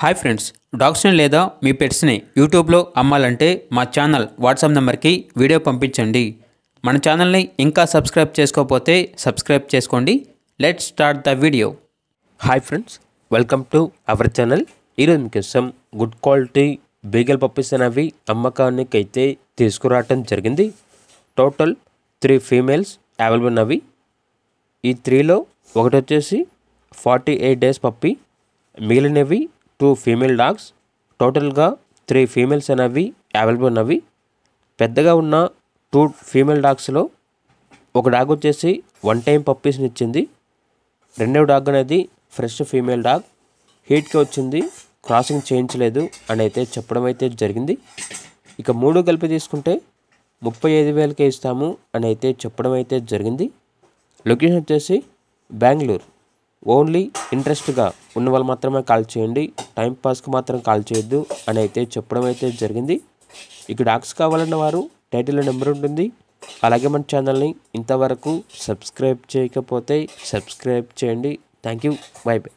Hi friends, డాగ్స్ని లేదా మీ పెట్స్ని యూట్యూబ్లో అమ్మాలంటే మా ఛానల్ వాట్సాప్ నెంబర్కి వీడియో పంపించండి. మన ఛానల్ని ఇంకా సబ్స్క్రైబ్ చేసుకోకపోతే సబ్స్క్రైబ్ చేసుకోండి. Let's start the video. Hi friends, welcome to our channel. ఈరోజు మీకోసం గుడ్ క్వాలిటీ బీగల్ పప్పీస్ అనేవి అమ్మకానికి అయితే తీసుకురావటం జరిగింది. టోటల్ 3 ఫీమేల్స్ అవైలబుల్ ఉన్నవి. ఈ 3లో ఒకటి వచ్చేసి 48 డేస్ పప్పీ, మిగిలినవి 2 ఫీమేల్ డాగ్స్. టోటల్గా 3 ఫీమేల్స్ అనేవి అవైలబుల్ ఉన్నవి. పెద్దగా ఉన్న 2 ఫీమేల్ డాగ్స్లో ఒక డాగ్ వచ్చేసి 1 టైం పప్పీస్ని ఇచ్చింది. రెండవ డాగ్ అనేది ఫ్రెష్ ఫీమేల్ డాగ్, హీట్కి వచ్చింది, క్రాసింగ్ చేయించలేదు అని అయితే చెప్పడం అయితే జరిగింది. ఇక 3 కలిపి తీసుకుంటే 35,000కే ఇస్తాము అని అయితే చెప్పడం అయితే జరిగింది. లొకేషన్ వచ్చేసి బెంగళూరు. ఓన్లీ ఇంట్రెస్ట్గా ఉన్న వాళ్ళు మాత్రమే కాల్ చేయండి, టైంపాస్కి మాత్రం కాల్ చేయొద్దు అని అయితే చెప్పడం అయితే జరిగింది. ఇక డాగ్స్ కావాలన్న వారు టైటిల్లో నెంబర్ ఉంటుంది. అలాగే మన ఛానల్ని ఇంతవరకు సబ్స్క్రైబ్ చేయకపోతే సబ్స్క్రైబ్ చేయండి. Thank you. By by.